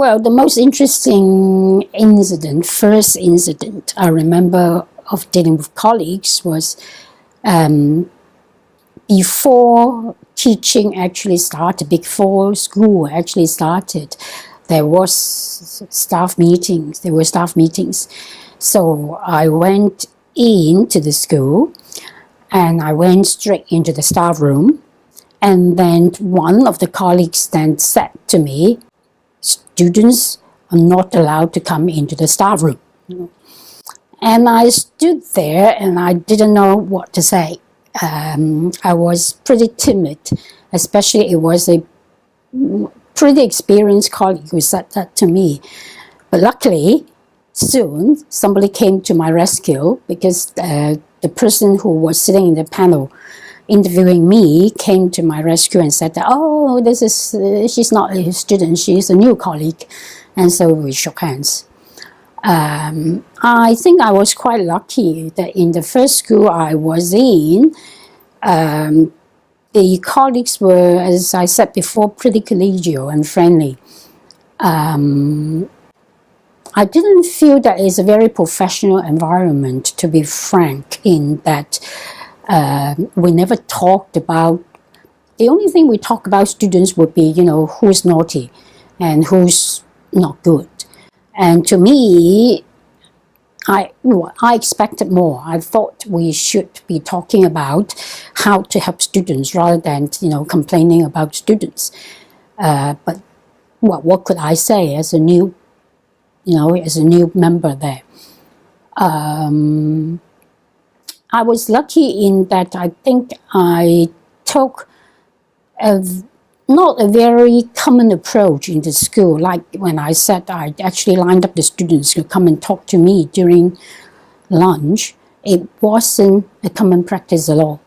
Well, the most interesting incident, first incident I remember of dealing with colleagues was before teaching actually started, before school actually started, there were staff meetings. So I went into the school and I went straight into the staff room. And then one of the colleagues then said to me, students are not allowed to come into the staff room. And I stood there and I didn't know what to say. I was pretty timid, especially it was a pretty experienced colleague who said that to me. But luckily, soon somebody came to my rescue because the person who was sitting in the panel interviewing me came to my rescue and said that, oh, she's not a student, she's a new colleague. And so we shook hands. I think I was quite lucky that in the first school I was in, the colleagues were, as I said before, pretty collegial and friendly. I didn't feel that it's a very professional environment, to be frank, in that we never talked about, the only thing we talk about students would be, who's naughty and who's not good. And to me, I expected more. I thought we should be talking about how to help students rather than, complaining about students. But what could I say as a new member there? I was lucky in that I think I took not a very common approach in the school. Like when I said I actually lined up the students to come and talk to me during lunch, it wasn't a common practice at all.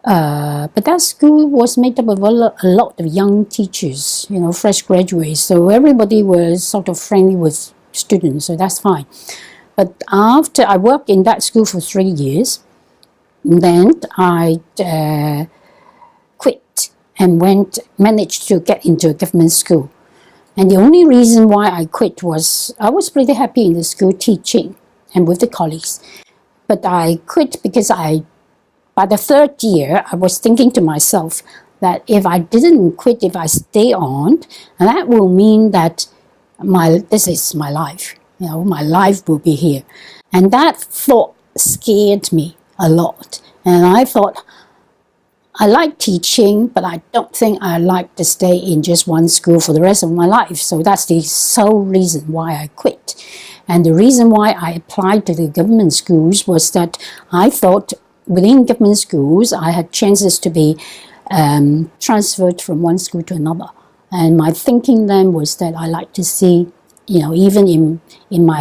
But that school was made up of a lot of young teachers, fresh graduates. So everybody was sort of friendly with students, so that's fine. But after I worked in that school for 3 years, then I quit and managed to get into a government school. And the only reason why I quit was I was pretty happy in the school teaching and with the colleagues. But I quit because by the third year, I was thinking to myself that if I didn't quit, if I stay on, and that will mean that this is my life. My life will be here. And that thought scared me a lot. And I thought, I like teaching, but I don't think I like to stay in just one school for the rest of my life. So that's the sole reason why I quit. And the reason why I applied to the government schools was that I thought within government schools, I had chances to be transferred from one school to another. And my thinking then was that I like to see, even in my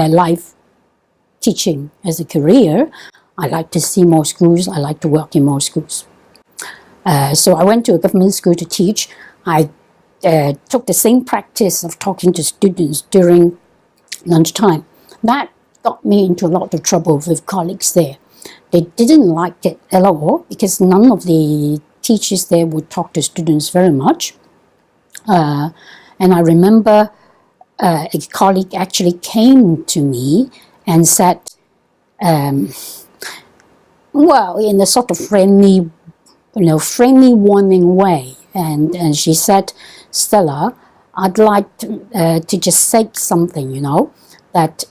life teaching as a career, I like to see more schools. I like to work in more schools. So I went to a government school to teach. I took the same practice of talking to students during lunchtime. That got me into a lot of trouble with colleagues there. They didn't like it at all because none of the teachers there would talk to students very much. And I remember a colleague actually came to me and said, in a sort of friendly warning way. And she said, Stella, I'd like to just say something, that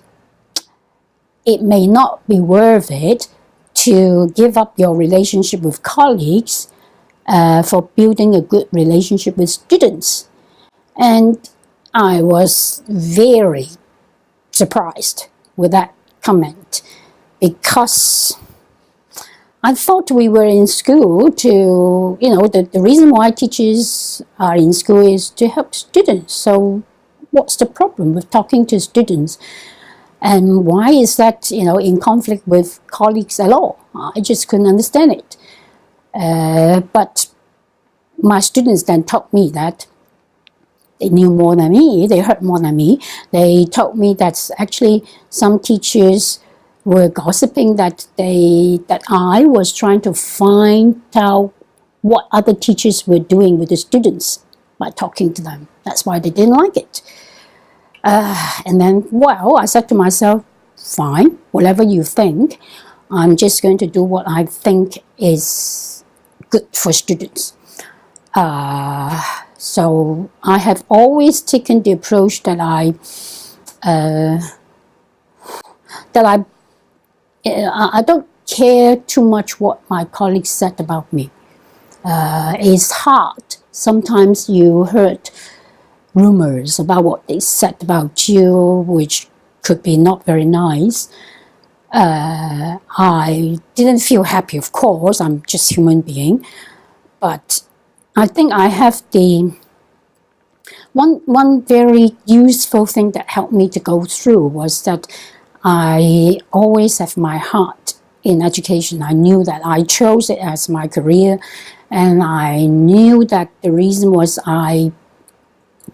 it may not be worth it to give up your relationship with colleagues for building a good relationship with students. And I was very surprised with that comment because I thought we were in school to, the reason why teachers are in school is to help students. So what's the problem with talking to students? And why is that, in conflict with colleagues at all? I just couldn't understand it. But my students then told me that they knew more than me, they heard more than me. They told me that actually some teachers were gossiping that I was trying to find out what other teachers were doing with the students. by talking to them. That's why they didn't like it. And then, well, I said to myself, fine, whatever you think, I'm just going to do what I think is good for students. So I have always taken the approach that I don't care too much what my colleagues said about me. It's hard. Sometimes you heard rumors about what they said about you, which could be not very nice. I didn't feel happy, of course. I'm just a human being. But I think I have the one very useful thing that helped me to go through was that I always have my heart in education. I knew that I chose it as my career, and I knew that the reason was I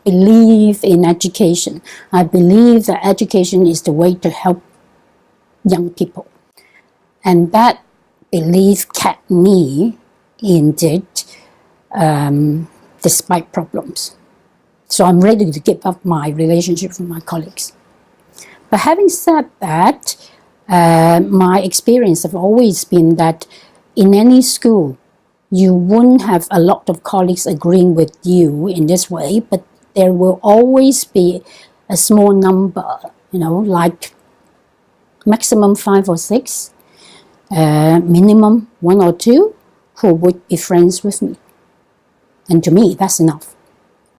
believe in education. I believe that education is the way to help young people. And that belief kept me in it despite problems. So I'm ready to give up my relationship with my colleagues. But having said that, my experience have always been that in any school, you wouldn't have a lot of colleagues agreeing with you in this way, but there will always be a small number, like maximum 5 or 6, minimum 1 or 2, who would be friends with me. And to me, that's enough.